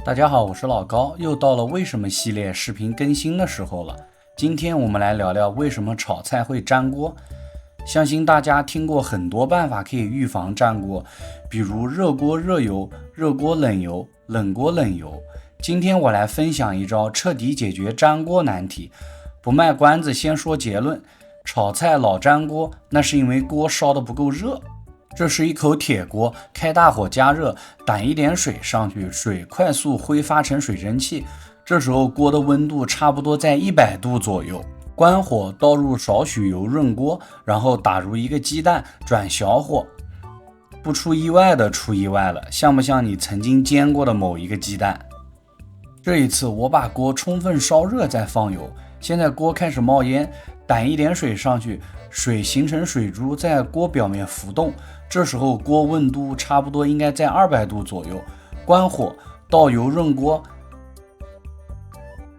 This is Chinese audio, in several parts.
大家好，我是老高，又到了为什么系列视频更新的时候了。今天我们来聊聊为什么炒菜会粘锅。相信大家听过很多办法可以预防粘锅，比如热锅热油、热锅冷油、冷锅冷油。今天我来分享一招彻底解决粘锅难题。不卖关子，先说结论：炒菜老粘锅，那是因为锅烧得不够热。这是一口铁锅，开大火加热，打一点水上去，水快速挥发成水蒸气。这时候锅的温度差不多在100度左右。关火，倒入少许油润锅，然后打入一个鸡蛋，转小火。不出意外的出意外了，像不像你曾经煎过的某一个鸡蛋？这一次我把锅充分烧热再放油，现在锅开始冒烟，打一点水上去，水形成水珠在锅表面浮动。这时候锅温度差不多应该在200度左右。关火，倒油润锅，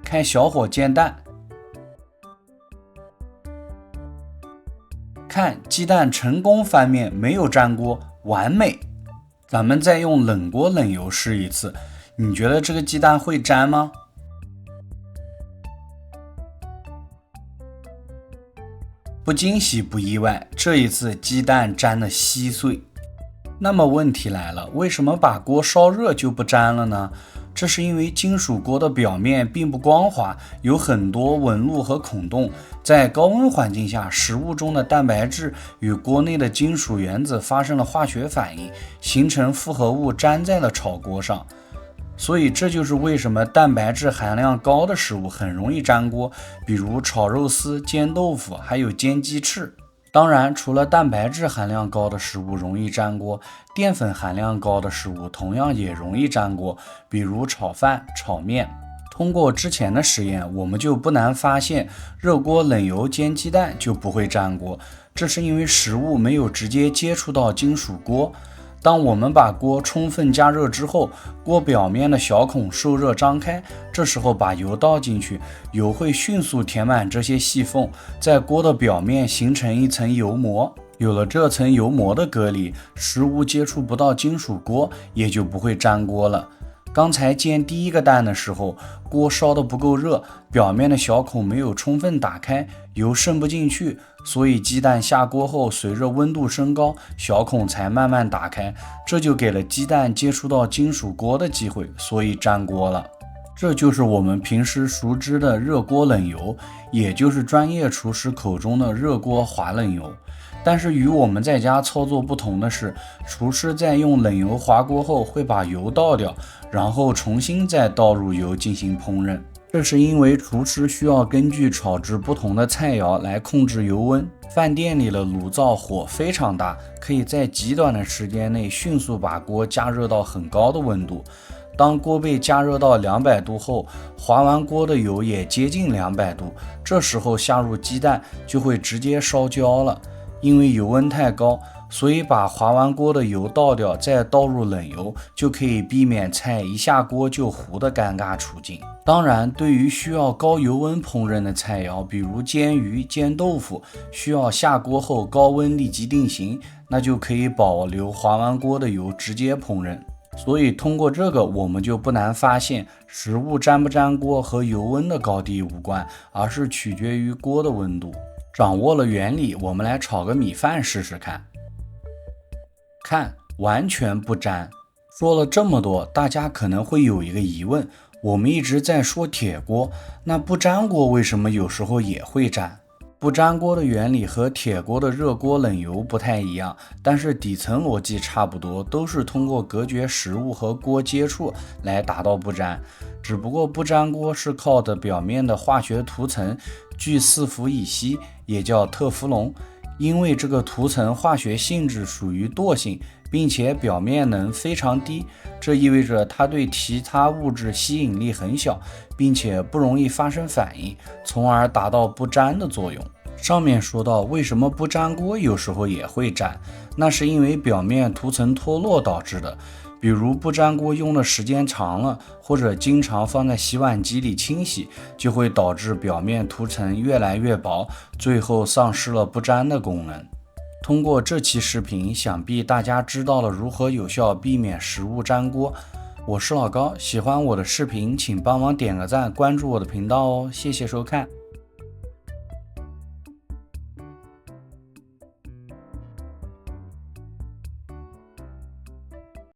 开小火煎蛋。看，鸡蛋成功翻面，没有粘锅，完美。咱们再用冷锅冷油试一次，你觉得这个鸡蛋会粘吗？不惊喜不意外，这一次鸡蛋粘得稀碎。那么问题来了，为什么把锅烧热就不粘了呢？这是因为金属锅的表面并不光滑，有很多纹路和孔洞。在高温环境下，食物中的蛋白质与锅内的金属原子发生了化学反应，形成复合物粘在了炒锅上。所以这就是为什么蛋白质含量高的食物很容易粘锅，比如炒肉丝、煎豆腐，还有煎鸡翅。当然，除了蛋白质含量高的食物容易粘锅，淀粉含量高的食物同样也容易粘锅，比如炒饭、炒面。通过之前的实验，我们就不难发现，热锅冷油煎鸡蛋就不会粘锅，这是因为食物没有直接接触到金属锅。当我们把锅充分加热之后，锅表面的小孔受热张开，这时候把油倒进去，油会迅速填满这些细缝，在锅的表面形成一层油膜。有了这层油膜的隔离，食物接触不到金属锅，也就不会粘锅了。刚才煎第一个蛋的时候，锅烧得不够热，表面的小孔没有充分打开，油渗不进去，所以鸡蛋下锅后，随着温度升高，小孔才慢慢打开，这就给了鸡蛋接触到金属锅的机会，所以粘锅了。这就是我们平时熟知的热锅冷油，也就是专业厨师口中的热锅滑冷油。但是与我们在家操作不同的是，厨师在用冷油滑锅后会把油倒掉，然后重新再倒入油进行烹饪。这是因为厨师需要根据炒制不同的菜肴来控制油温。饭店里的炉灶火非常大，可以在极短的时间内迅速把锅加热到很高的温度。当锅被加热到200度后，滑完锅的油也接近200度，这时候下入鸡蛋就会直接烧焦了。因为油温太高，所以把滑完锅的油倒掉，再倒入冷油，就可以避免菜一下锅就糊的尴尬处境。当然，对于需要高油温烹饪的菜肴，比如煎鱼、煎豆腐，需要下锅后高温立即定型，那就可以保留滑完锅的油直接烹饪。所以通过这个，我们就不难发现，食物粘不粘锅和油温的高低无关，而是取决于锅的温度。掌握了原理，我们来炒个米饭试试看。看，完全不粘。说了这么多，大家可能会有一个疑问，我们一直在说铁锅，那不粘锅为什么有时候也会粘？不粘锅的原理和铁锅的热锅冷油不太一样，但是底层逻辑差不多，都是通过隔绝食物和锅接触来达到不粘。只不过不粘锅是靠的表面的化学涂层聚四氟乙烯，也叫特氟龙。因为这个涂层化学性质属于惰性，并且表面能非常低，这意味着它对其他物质吸引力很小，并且不容易发生反应，从而达到不粘的作用。上面说到为什么不粘锅有时候也会粘，那是因为表面涂层脱落导致的。比如不粘锅用的时间长了，或者经常放在洗碗机里清洗，就会导致表面涂层越来越薄，最后丧失了不粘的功能。通过这期视频，想必大家知道了如何有效避免食物粘锅。我是老高，喜欢我的视频请帮忙点个赞，关注我的频道哦，谢谢收看。